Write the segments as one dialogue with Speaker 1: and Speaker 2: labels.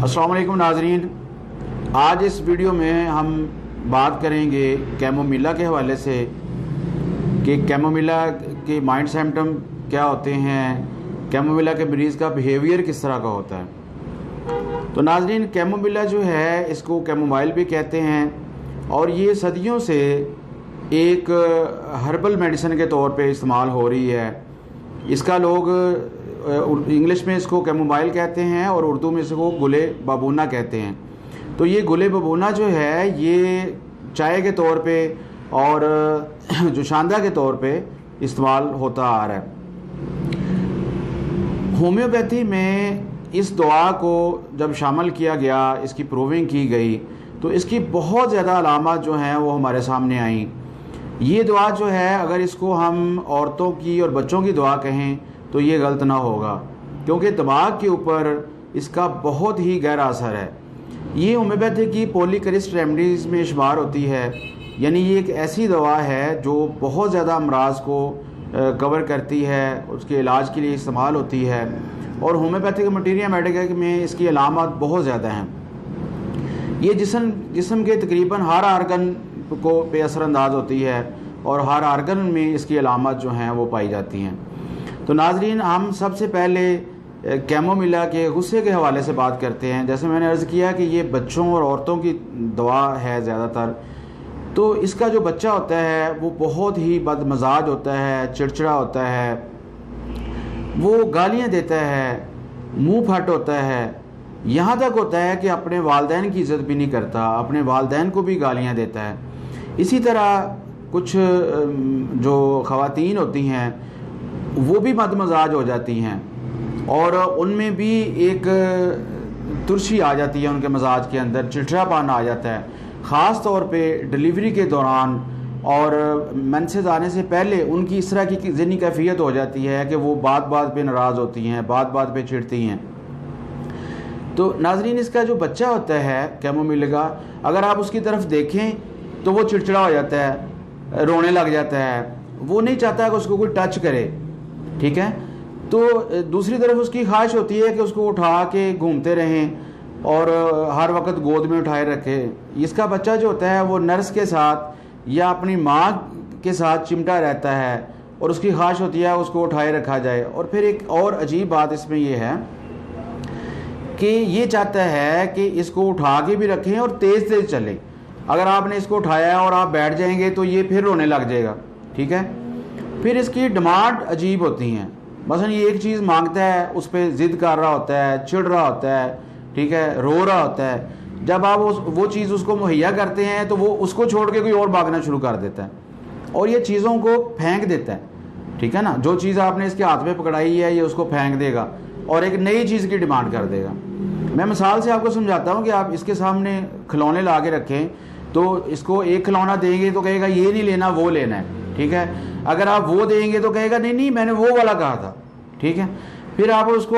Speaker 1: السلام علیکم ناظرین، آج اس ویڈیو میں ہم بات کریں گے کیمومیلا کے حوالے سے کہ کیمومیلا کے مائنڈ سمپٹم کیا ہوتے ہیں، کیمومیلا کے مریض کا بیہیویئر کس طرح کا ہوتا ہے۔ تو ناظرین، کیمومیلا جو ہے اس کو کیمومائل بھی کہتے ہیں اور یہ صدیوں سے ایک ہربل میڈیسن کے طور پہ استعمال ہو رہی ہے۔ اس کا لوگ انگلش میں اس کو کیمومائل کہتے ہیں اور اردو میں اس کو گلے بابونا کہتے ہیں۔ تو یہ گلے بابونا جو ہے یہ چائے کے طور پہ اور جوشاندہ کے طور پہ استعمال ہوتا آ رہا ہے۔ ہومیوپیتھی میں اس دوا کو جب شامل کیا گیا، اس کی پروونگ کی گئی تو اس کی بہت زیادہ علامات جو ہیں وہ ہمارے سامنے آئیں۔ یہ دوا جو ہے اگر اس کو ہم عورتوں کی اور بچوں کی دوا کہیں تو یہ غلط نہ ہوگا، کیونکہ دماغ کے اوپر اس کا بہت ہی گہرا اثر ہے۔ یہ ہومیوپیتھی کی پولی کرسٹ ریمیڈیز میں شمار ہوتی ہے، یعنی یہ ایک ایسی دوا ہے جو بہت زیادہ امراض کو کور کرتی ہے، اس کے علاج کے لیے استعمال ہوتی ہے، اور ہومیوپیتھک مٹیریا میڈیکا میں اس کی علامات بہت زیادہ ہیں۔ یہ جسم کے تقریباً ہر آرگن کو پہ اثر انداز ہوتی ہے اور ہر آرگن میں اس کی علامات جو ہیں وہ پائی جاتی ہیں۔ تو ناظرین، ہم سب سے پہلے کیمومیلا کے غصے کے حوالے سے بات کرتے ہیں۔ جیسے میں نے عرض کیا کہ یہ بچوں اور عورتوں کی دوا ہے زیادہ تر، تو اس کا جو بچہ ہوتا ہے وہ بہت ہی بد مزاج ہوتا ہے، چڑچڑا ہوتا ہے، وہ گالیاں دیتا ہے، منہ پھٹ ہوتا ہے، یہاں تک ہوتا ہے کہ اپنے والدین کی عزت بھی نہیں کرتا، اپنے والدین کو بھی گالیاں دیتا ہے۔ اسی طرح کچھ جو خواتین ہوتی ہیں وہ بھی بد مزاج ہو جاتی ہیں اور ان میں بھی ایک ترشی آ جاتی ہے، ان کے مزاج کے اندر چڑچڑا پان آ جاتا ہے، خاص طور پہ ڈلیوری کے دوران اور منسز آنے سے پہلے ان کی اس طرح کی ذہنی کیفیت ہو جاتی ہے کہ وہ بات بات پہ ناراض ہوتی ہیں، بات بات پہ چڑھتی ہیں۔ تو ناظرین، اس کا جو بچہ ہوتا ہے کیمومیلا کا، اگر آپ اس کی طرف دیکھیں تو وہ چڑچڑا ہو جاتا ہے، رونے لگ جاتا ہے، وہ نہیں چاہتا کہ اس کو کوئی ٹچ کرے، ٹھیک ہے۔ تو دوسری طرف اس کی خواہش ہوتی ہے کہ اس کو اٹھا کے گھومتے رہیں اور ہر وقت گود میں اٹھائے رکھے۔ اس کا بچہ جو ہوتا ہے وہ نرس کے ساتھ یا اپنی ماں کے ساتھ چمٹا رہتا ہے اور اس کی خواہش ہوتی ہے اس کو اٹھائے رکھا جائے۔ اور پھر ایک اور عجیب بات اس میں یہ ہے کہ یہ چاہتا ہے کہ اس کو اٹھا کے بھی رکھیں اور تیز تیز چلیں۔ اگر آپ نے اس کو اٹھایا ہے اور آپ بیٹھ جائیں گے تو یہ پھر رونے لگ جائے گا، ٹھیک ہے۔ پھر اس کی ڈیمانڈ عجیب ہوتی ہیں، مثلا یہ ایک چیز مانگتا ہے، اس پہ ضد کر رہا ہوتا ہے، چڑھ رہا ہوتا ہے، ٹھیک ہے، رو رہا ہوتا ہے۔ جب آپ وہ چیز اس کو مہیا کرتے ہیں تو وہ اس کو چھوڑ کے کوئی اور بھاگنا شروع کر دیتا ہے اور یہ چیزوں کو پھینک دیتا ہے، ٹھیک ہے نا۔ جو چیز آپ نے اس کے ہاتھ میں پکڑائی ہے یہ اس کو پھینک دے گا اور ایک نئی چیز کی ڈیمانڈ کر دے گا۔ میں مثال سے آپ کو سمجھاتا ہوں کہ آپ اس کے سامنے کھلونے لا کے رکھیں تو اس کو ایک کھلونا دیں گے تو کہے گا یہ نہیں لینا، وہ لینا ہے، ٹھیک ہے۔ اگر آپ وہ دیں گے تو کہے گا نہیں میں نے وہ والا کہا تھا، ٹھیک ہے۔ پھر آپ اس کو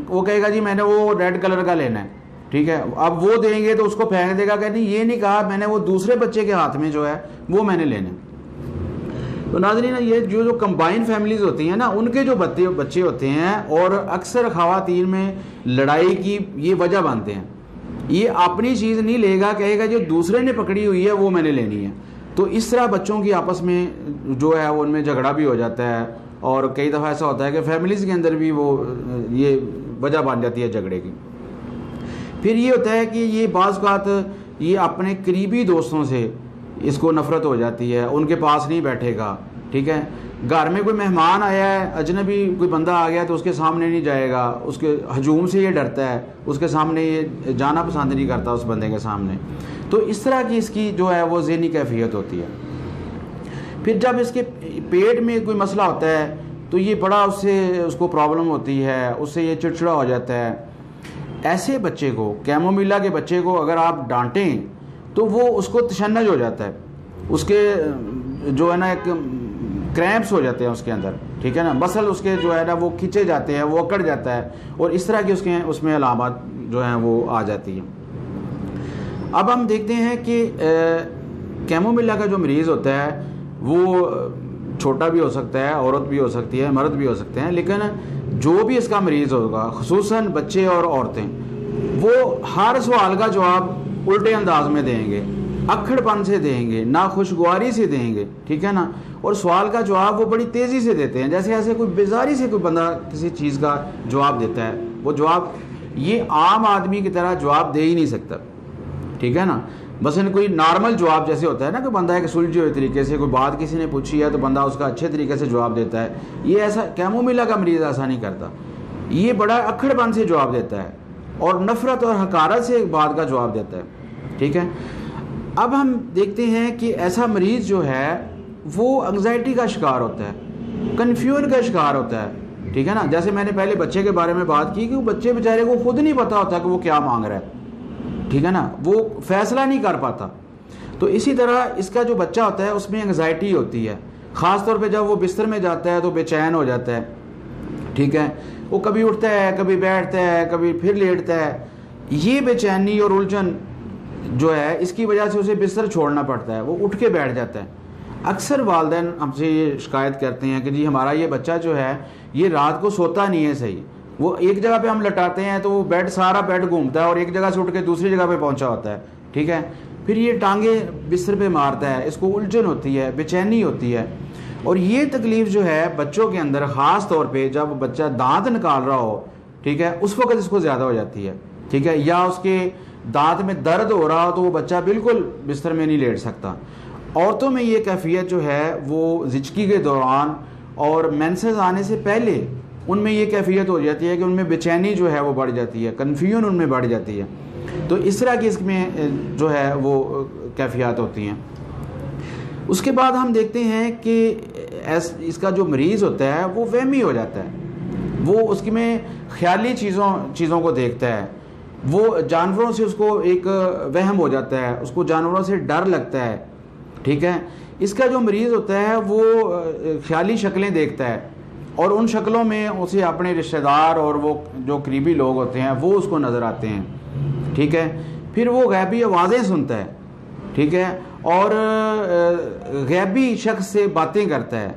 Speaker 1: وہ کہے گا جی میں نے وہ ریڈ کلر کا لینا ہے، ٹھیک ہے۔ اب وہ دیں گے تو اس کو پھینک دے گا کہ نہیں یہ نہیں کہا، میں نے وہ دوسرے بچے کے ہاتھ میں جو ہے وہ میں نے لینا ہے۔ تو ناظرین، یہ جو کمبائن فیملیز ہوتی ہیں نا، ان کے جو بچے ہوتے ہیں اور اکثر خواتین میں لڑائی کی یہ وجہ بنتے ہیں۔ یہ اپنی چیز نہیں لے گا، کہے گا جو دوسرے نے پکڑی ہوئی ہے وہ میں نے لینی ہے۔ تو اس طرح بچوں کی آپس میں جو ہے ان میں جھگڑا بھی ہو جاتا ہے اور کئی دفعہ ایسا ہوتا ہے کہ فیملیز کے اندر بھی وہ یہ وجہ بن جاتی ہے جھگڑے کی۔ پھر یہ ہوتا ہے کہ یہ بعض اوقات یہ اپنے قریبی دوستوں سے اس کو نفرت ہو جاتی ہے، ان کے پاس نہیں بیٹھے گا، ٹھیک ہے۔ گھر میں کوئی مہمان آیا ہے، اجنبی کوئی بندہ آ گیا تو اس کے سامنے نہیں جائے گا، اس کے ہجوم سے یہ ڈرتا ہے، اس کے سامنے یہ جانا پسند نہیں کرتا اس بندے کے سامنے۔ تو اس طرح کی اس کی جو ہے وہ ذہنی کیفیت ہوتی ہے۔ پھر جب اس کے پیٹ میں کوئی مسئلہ ہوتا ہے تو یہ بڑا اس کو پرابلم ہوتی ہے، اس سے یہ چڑچڑا ہو جاتا ہے۔ ایسے بچے کو، کیمومیلا کے بچے کو اگر آپ ڈانٹیں تو وہ اس کو تشنج ہو جاتا ہے، اس کے جو ہے نا ایک کریمپس ہو جاتے ہیں اس کے اندر، ٹھیک ہے نا، مسل اس کے جو ہے نا وہ کھینچے جاتے ہیں، وہ اکڑ جاتا ہے اور اس طرح کی اس میں علامات جو ہیں وہ آ جاتی ہیں۔ اب ہم دیکھتے ہیں کہ کیمومیلا کا جو مریض ہوتا ہے وہ چھوٹا بھی ہو سکتا ہے، عورت بھی ہو سکتی ہے، مرد بھی ہو سکتے ہیں، لیکن جو بھی اس کا مریض ہوگا خصوصاً بچے اور عورتیں، وہ ہر سوال کا جواب الٹے انداز میں دیں گے، اکھڑ پن سے دیں گے، ناخوشگواری سے دیں گے، ٹھیک ہے نا، اور سوال کا جواب وہ بڑی تیزی سے دیتے ہیں، جیسے ایسے کوئی بیزاری سے کوئی بندہ کسی چیز کا جواب دیتا ہے، وہ جواب یہ عام آدمی کی طرح جواب دے ہی نہیں سکتا، ٹھیک ہے نا۔ مثلاً کوئی نارمل جواب جیسے ہوتا ہے نا کہ بندہ ایک سلجھے ہوئے طریقے سے کوئی بات کسی نے پوچھی ہے تو بندہ اس کا اچھے طریقے سے جواب دیتا ہے، یہ ایسا کیمومیلا کا مریض ایسا نہیں کرتا، یہ بڑا اکھڑ پن سے جواب دیتا ہے اور نفرت اور حقارت سے ایک بات کا جواب دیتا ہے، ٹھیک ہے۔ اب ہم دیکھتے ہیں کہ ایسا مریض جو ہے وہ انگزائٹی کا شکار ہوتا ہے، کنفیوژن کا شکار ہوتا ہے، ٹھیک ہے نا۔ جیسے میں نے پہلے بچے کے بارے میں بات کی کہ وہ بچے بیچارے کو خود نہیں پتا ہوتا کہ وہ کیا مانگ رہا ہے، ٹھیک ہے نا، وہ فیصلہ نہیں کر پاتا۔ تو اسی طرح اس کا جو بچہ ہوتا ہے اس میں انگزائٹی ہوتی ہے، خاص طور پہ جب وہ بستر میں جاتا ہے تو بے چین ہو جاتا ہے، ٹھیک ہے، وہ کبھی اٹھتا ہے، کبھی بیٹھتا ہے، کبھی پھر لیٹتا ہے، یہ بے چینی اور الجھن جو ہے اس کی وجہ سے اسے بستر چھوڑنا پڑتا ہے، وہ اٹھ کے بیٹھ جاتا ہے۔ اکثر والدین ہم سے یہ شکایت کرتے ہیں کہ جی ہمارا یہ بچہ جو ہے یہ رات کو سوتا نہیں ہے صحیح، وہ ایک جگہ پہ ہم لٹاتے ہیں تو وہ سارا بیڈ گھومتا ہے اور ایک جگہ سے اٹھ کے دوسری جگہ پہ پہنچا ہوتا ہے، ٹھیک ہے، پھر یہ ٹانگیں بستر پہ مارتا ہے، اس کو الجھن ہوتی ہے، بے چینی ہوتی ہے۔ اور یہ تکلیف جو ہے بچوں کے اندر خاص طور پہ جب بچہ دانت نکال رہا ہو، ٹھیک ہے، اس وقت اس کو زیادہ ہو جاتی ہے، ٹھیک ہے، یا اس کے دانت میں درد ہو رہا ہو تو وہ بچہ بالکل بستر میں نہیں لیٹ سکتا۔ عورتوں میں یہ کیفیت جو ہے وہ زچگی کے دوران اور مینسز آنے سے پہلے ان میں یہ کیفیت ہو جاتی ہے کہ ان میں بے چینی جو ہے وہ بڑھ جاتی ہے، کنفیوژن ان میں بڑھ جاتی ہے، تو اس طرح کی اس میں جو ہے وہ کیفیات ہوتی ہیں۔ اس کے بعد ہم دیکھتے ہیں کہ اس کا جو مریض ہوتا ہے وہ وہمی ہو جاتا ہے، وہ اس میں خیالی چیزوں کو دیکھتا ہے، وہ جانوروں سے اس کو ایک وہم ہو جاتا ہے، اس کو جانوروں سے ڈر لگتا ہے، ٹھیک ہے۔ اس کا جو مریض ہوتا ہے وہ خیالی شکلیں دیکھتا ہے اور ان شکلوں میں اسے اپنے رشتہ دار اور وہ جو قریبی لوگ ہوتے ہیں وہ اس کو نظر آتے ہیں، ٹھیک ہے۔ پھر وہ غیبی آوازیں سنتا ہے، ٹھیک ہے، اور غیبی شخص سے باتیں کرتا ہے،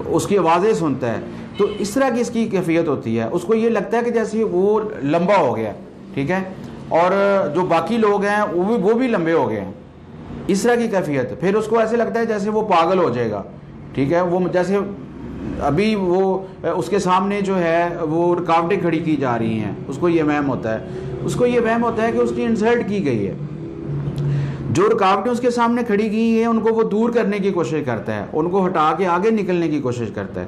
Speaker 1: اس کی آوازیں سنتا ہے، تو اس طرح کی اس کی کیفیت ہوتی ہے۔ اس کو یہ لگتا ہے کہ جیسے وہ لمبا ہو گیا، ٹھیک ہے، اور جو باقی لوگ ہیں وہ بھی لمبے ہو گئے ہیں، اس طرح کی کیفیت۔ پھر اس کو ایسے لگتا ہے جیسے وہ پاگل ہو جائے گا، ٹھیک ہے، وہ جیسے ابھی وہ اس کے سامنے جو ہے وہ رکاوٹیں کھڑی کی جا رہی ہیں، اس کو یہ وہم ہوتا ہے، اس کو یہ وہم ہوتا ہے کہ اس کی انسلٹ کی گئی ہے، جو رکاوٹیں اس کے سامنے کھڑی کی ہیں ان کو وہ دور کرنے کی کوشش کرتا ہے، ان کو ہٹا کے آگے نکلنے کی کوشش کرتا ہے۔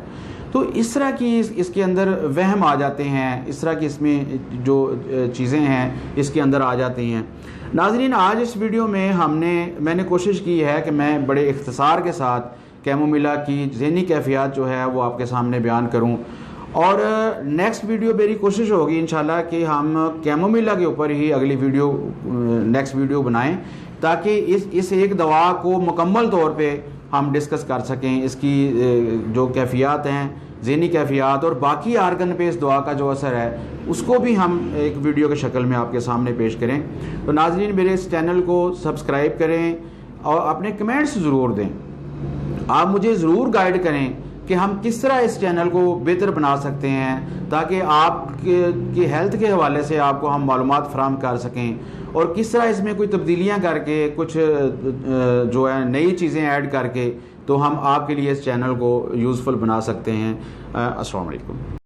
Speaker 1: تو اس طرح کی اس کے اندر وہم آ جاتے ہیں، اس طرح کی اس میں جو چیزیں ہیں اس کے اندر آ جاتی ہیں۔ ناظرین، آج اس ویڈیو میں میں نے کوشش کی ہے کہ میں بڑے اختصار کے ساتھ کیمومیلا کی ذہنی کیفیات جو ہے وہ آپ کے سامنے بیان کروں، اور نیکسٹ ویڈیو میری کوشش ہوگی انشاءاللہ کہ ہم کیمومیلا کے اوپر ہی اگلی نیکسٹ ویڈیو بنائیں، تاکہ اس ایک دوا کو مکمل طور پہ ہم ڈسکس کر سکیں، اس کی جو کیفیات ہیں، ذہنی کیفیات اور باقی آرگن پہ اس دعا کا جو اثر ہے اس کو بھی ہم ایک ویڈیو کے شکل میں آپ کے سامنے پیش کریں۔ تو ناظرین، میرے اس چینل کو سبسکرائب کریں اور اپنے کمنٹس ضرور دیں، آپ مجھے ضرور گائیڈ کریں کہ ہم کس طرح اس چینل کو بہتر بنا سکتے ہیں، تاکہ آپ کی ہیلتھ کے حوالے سے آپ کو ہم معلومات فراہم کر سکیں، اور کس طرح اس میں کوئی تبدیلیاں کر کے کچھ جو ہے نئی چیزیں ایڈ کر کے تو ہم آپ کے لیے اس چینل کو یوزفل بنا سکتے ہیں۔ السلام علیکم۔